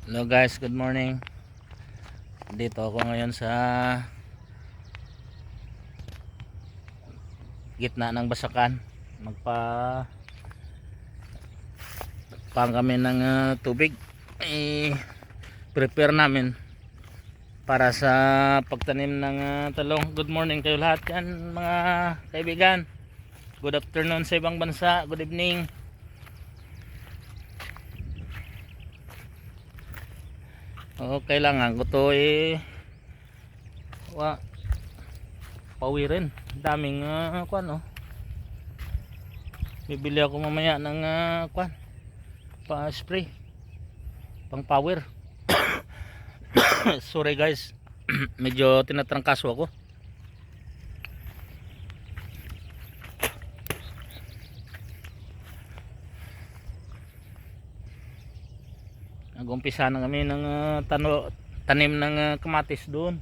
Hello guys, good morning. Dito ako ngayon sa gitna ng Basakan. Magpa pang kami ng tubig. Prepare namin para sa pagtanim ng talong. Good morning kayo lahat yan mga kaibigan. Good afternoon sa ibang bansa. Good evening. Kailangan ko to pawirin. Daming kwan oh. Bibili ako mamaya ng kwan pa spray pang power. Sorry guys. Medyo tinatrangkaso ako. Nag-umpisa na kami ng tanim ng kamatis doon.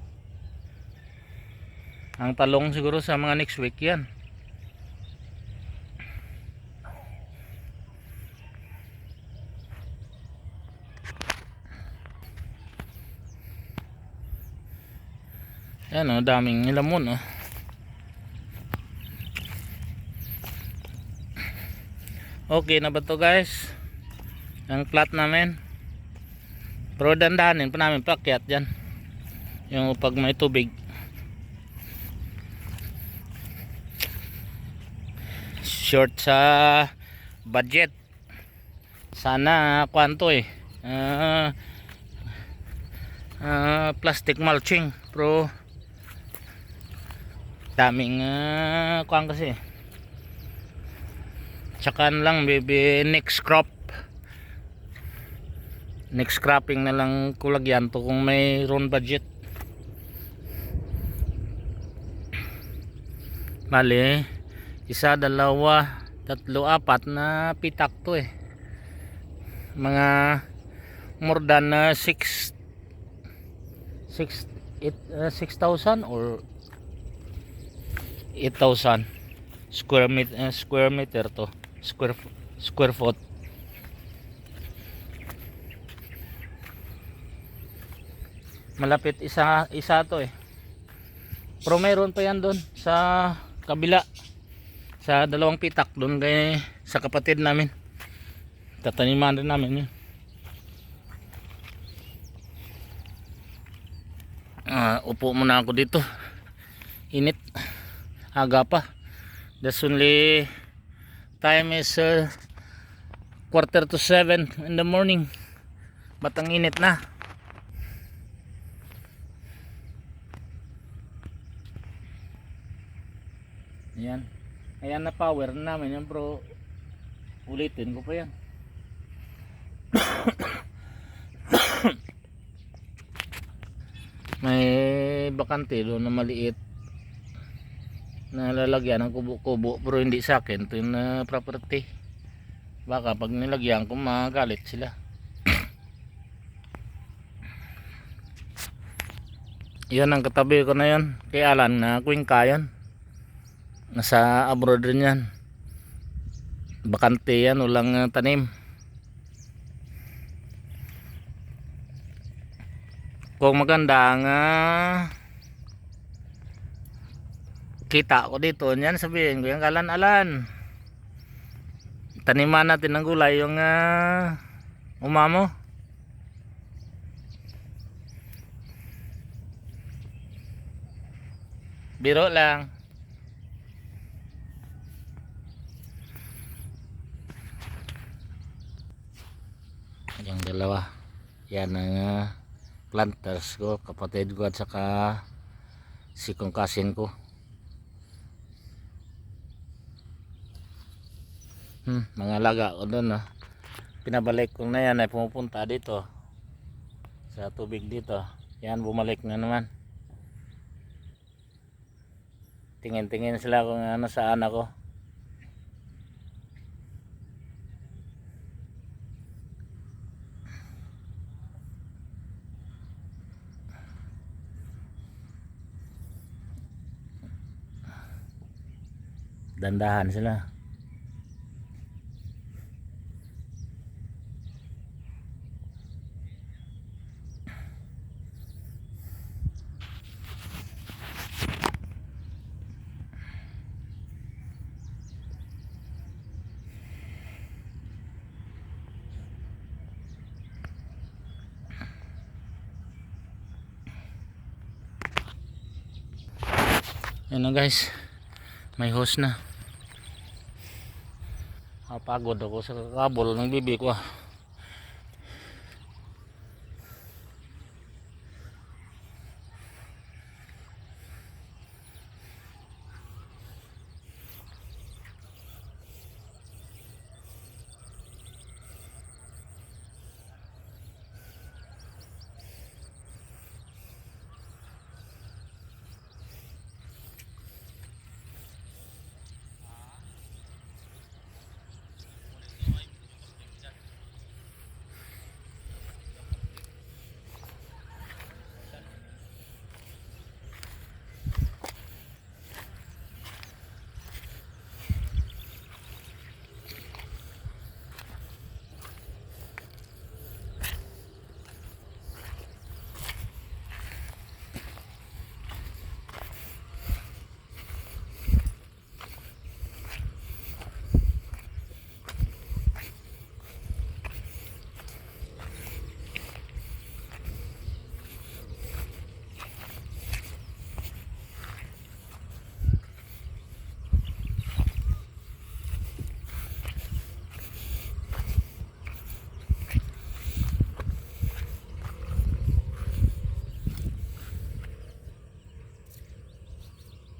Ang talong siguro sa mga next week yan. Yan o, daming lamon o. Okay na ba to guys? Ang plot namin. Pero dandahanin pa namin pakyat dyan. Yung pag may tubig. Short sa budget. Sana kwanto plastic mulching. Pero daming kwan kasi. Tsaka lang baby next cropping na lang kulagyan to kung mayroon budget. Bali isa, dalawa, tatlo, apat na pitak to mga more than 6,000 or 8,000 square meter to square foot. Malapit isa to pero mayroon pa yan doon sa kabila sa dalawang pitak doon sa kapatid namin. Tataniman rin namin yun. Upo muna ako dito. Init. Aga pa. The only time is 6:45 in the morning. Batang init na. Ayan. Ayan na power namin yan, bro. Ulitin ko pa yan. May bakante doon na maliit na lalagyan ng kubo-kubo, pero hindi sa akin. Ito yung property. Baka pag nilagyan ko magalit sila. Yan ang katabi ko na yan. Kay Alan na Cuenca yan. Nasa abroad rin yan. Bakante yan, walang tanim. Kung maganda ang kita ko dito yan, sabihin ko yung Alan, taniman natin ng gulay yung umamo. Biro lang. Yung dalawa yan ang planters ko, kapatid ko at saka si kong kasin ko. Mga laga ko doon pinabalik ko na yan ay pumupunta dito sa tubig dito. Yan, bumalik na naman. Tingin-tingin sila kung saan ako. Dandahan sila. Yan na guys, may hose na. Pagod ako sa kakabol ng bibi ko.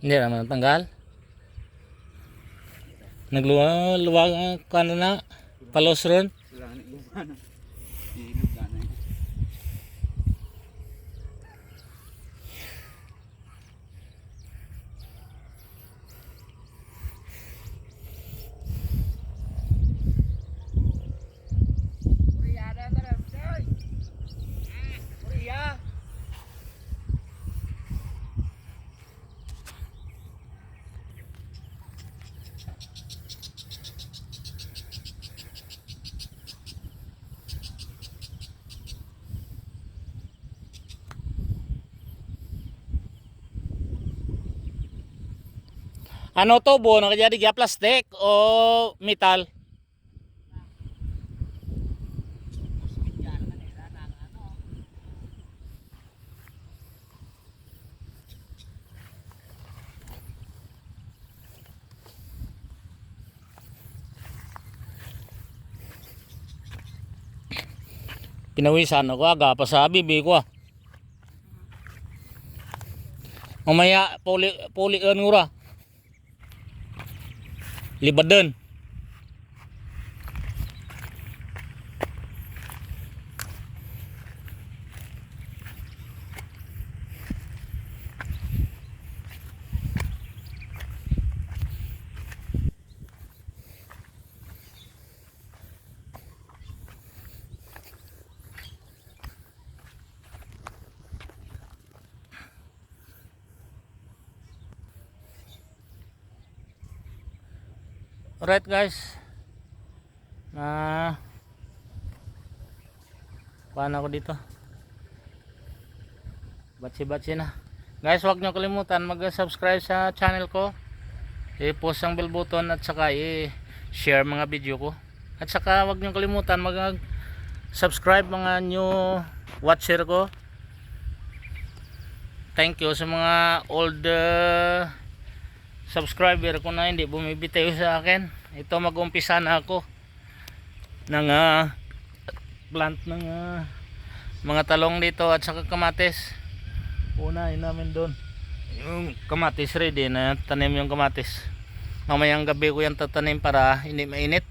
Hindi naman natanggal. Nagluwag ka na palos ron. Ano to bo? Nakajadi kaya plastic o metal? Pinawisan ako aga pa sa bibi ko. Mamaya puli ngura. Libadan. Alright guys, paano ako dito, batsi na guys. Huwag nyo kalimutan mag-subscribe sa channel ko, i-post ang bell button at saka i-share mga video ko, at saka huwag nyo kalimutan mag-subscribe mga new watcher ko. Thank you sa mga old subscriber ko na hindi bumibitaw sa akin. Ito mag-umpisa na ako ng plant ng mga talong dito at saka kamatis. Unahin namin doon yung kamatis, ready na tanim yung kamatis. Mamayang gabi ko yan tatanim para hindi mainit.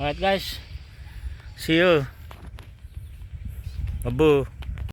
Alright guys, see you. Babu.